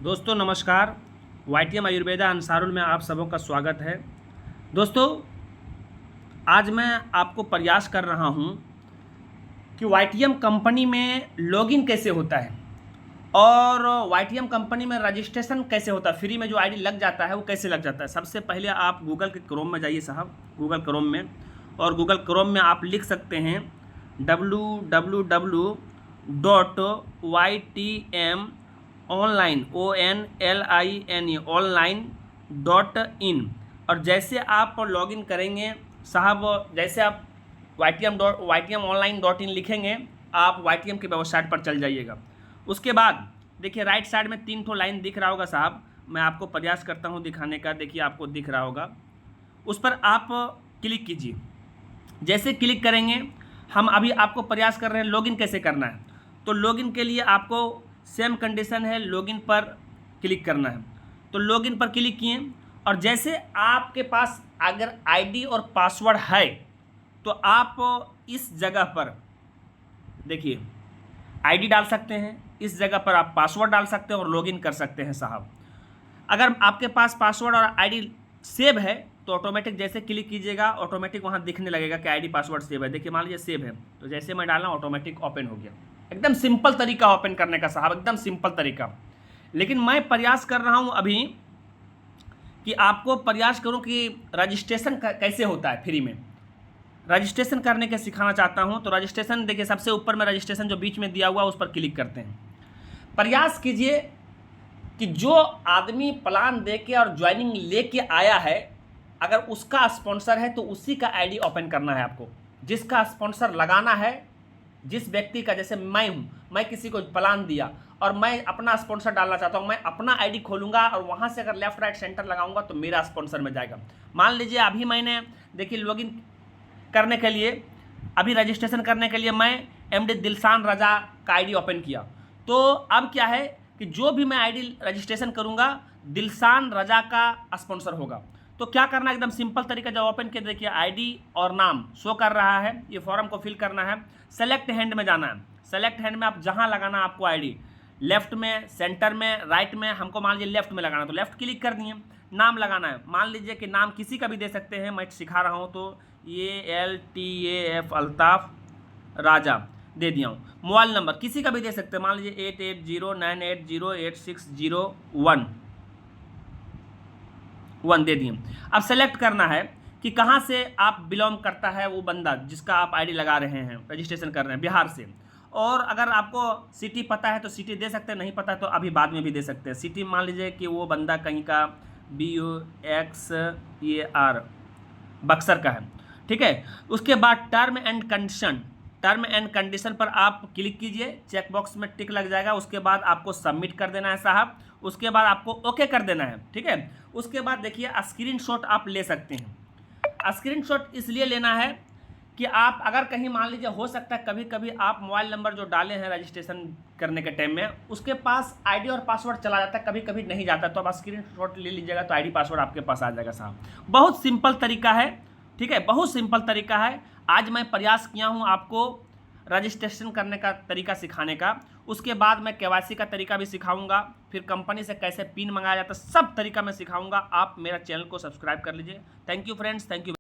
दोस्तों नमस्कार। YTM आयुर्वेदा अंसारुल में आप सबों का स्वागत है। दोस्तों आज मैं आपको प्रयास कर रहा हूं कि YTM कंपनी में लॉगिन कैसे होता है और YTM कंपनी में रजिस्ट्रेशन कैसे होता है, फ्री में जो आईडी लग जाता है वो कैसे लग जाता है। सबसे पहले आप गूगल के क्रोम में जाइए साहब, गूगल क्रोम में, और गूगल क्रोम में आप लिख सकते हैं www.ytm ऑनलाइन online और जैसे आप लॉगिन करेंगे साहब, जैसे आप YTM online.in लिखेंगे, आप YTM की वेबसाइट पर चल जाइएगा। उसके बाद देखिए राइट साइड में 3 ठो लाइन दिख रहा होगा साहब, मैं आपको प्रयास करता हूं दिखाने का। देखिए आपको दिख रहा होगा, उस पर आप क्लिक कीजिए। जैसे क्लिक करेंगे, हम अभी आपको प्रयास कर रहे हैं लॉगिन कैसे करना है। तो लॉगिन के लिए आपको सेम कंडीशन है, लॉगिन पर क्लिक करना है। तो लॉगिन पर क्लिक किए और जैसे आपके पास अगर आईडी और पासवर्ड है तो आप इस जगह पर देखिए आईडी डाल सकते हैं, इस जगह पर आप पासवर्ड डाल सकते हैं और लॉगिन कर सकते हैं साहब। अगर आपके पास पासवर्ड और आईडी सेव है तो ऑटोमेटिक जैसे क्लिक कीजिएगा ऑटोमेटिक वहाँ दिखने लगेगा कि आईडी पासवर्ड सेव है। देखिए मान लीजिए सेव है, तो जैसे मैं डाला ऑटोमेटिक ओपन हो गया। एकदम सिंपल तरीका ओपन करने का साहब, एकदम सिंपल तरीका। लेकिन मैं प्रयास कर रहा हूँ अभी कि आपको प्रयास करूँ कि रजिस्ट्रेशन कैसे होता है फ्री में। रजिस्ट्रेशन करने के सिखाना चाहता हूँ। तो रजिस्ट्रेशन देखिए सबसे ऊपर में रजिस्ट्रेशन जो बीच में दिया हुआ उस पर क्लिक करते हैं। प्रयास कीजिए कि जो आदमी प्लान दे के और ज्वाइनिंग लेके आया है, अगर उसका स्पॉन्सर है तो उसी का आईडी ओपन करना है आपको। जिसका स्पॉन्सर लगाना है, जिस व्यक्ति का, जैसे मैं हूँ, मैं किसी को प्लान दिया और मैं अपना स्पॉन्सर डालना चाहता हूँ, मैं अपना आईडी खोलूँगा और वहाँ से अगर लेफ्ट राइट सेंटर लगाऊंगा तो मेरा स्पॉन्सर में जाएगा। मान लीजिए अभी मैंने देखिए लॉगिन करने के लिए, अभी रजिस्ट्रेशन करने के लिए मैं MD दिलशान रजा का आईडी ओपन किया। तो अब क्या है कि जो भी मैं आईडी रजिस्ट्रेशन करूँगा दिलशान रजा का स्पॉन्सर होगा। तो क्या करना है, एकदम सिंपल तरीका। जब ओपन के देखिए आईडी और नाम शो कर रहा है, ये फॉर्म को फिल करना है। सेलेक्ट हैंड में जाना है। सेलेक्ट हैंड में आप जहां लगाना है आपको आईडी, लेफ्ट में, सेंटर में, राइट में, हमको मान लीजिए लेफ्ट में लगाना, तो लेफ्ट क्लिक कर दिए। नाम लगाना है, मान लीजिए कि नाम किसी का भी दे सकते हैं, मैं सिखा रहा हूँ तो ALTAF अल्ताफ राजा दे दिया हूँ। मोबाइल नंबर किसी का भी दे सकते हैं, मान लीजिए 8809808601 दे दिए। अब सेलेक्ट करना है कि कहाँ से आप बिलोंग करता है वो बंदा जिसका आप आईडी लगा रहे हैं, रजिस्ट्रेशन कर रहे हैं, बिहार से। और अगर आपको सिटी पता है तो सिटी दे सकते हैं, नहीं पता है तो अभी बाद में भी दे सकते हैं। सिटी मान लीजिए कि वो बंदा कहीं का BUXER बक्सर का है, ठीक है। उसके बाद टर्म एंड कंडीशन पर आप क्लिक कीजिए, चेक बॉक्स में टिक लग जाएगा। उसके बाद आपको सबमिट कर देना है साहब। उसके बाद आपको ओके कर देना है, ठीक है। उसके बाद देखिए स्क्रीनशॉट आप ले सकते हैं। स्क्रीनशॉट इसलिए लेना है कि आप अगर कहीं मान लीजिए, हो सकता है कभी कभी आप मोबाइल नंबर जो डाले हैं रजिस्ट्रेशन करने के टाइम में उसके पास आईडी और पासवर्ड चला जाता है, कभी कभी नहीं जाता, तो आप स्क्रीनशॉट ले लीजिएगा तो आईडी पासवर्ड आपके पास आ जाएगा साहब। बहुत सिंपल तरीका है, ठीक है, बहुत सिंपल तरीका है। आज मैं प्रयास किया हूँ आपको रजिस्ट्रेशन करने का तरीका सिखाने का। उसके बाद मैं KYC का तरीका भी सिखाऊंगा, फिर कंपनी से कैसे पिन मंगाया जाता है, सब तरीका मैं सिखाऊंगा। आप मेरा चैनल को सब्सक्राइब कर लीजिए। Thank you friends, thank you.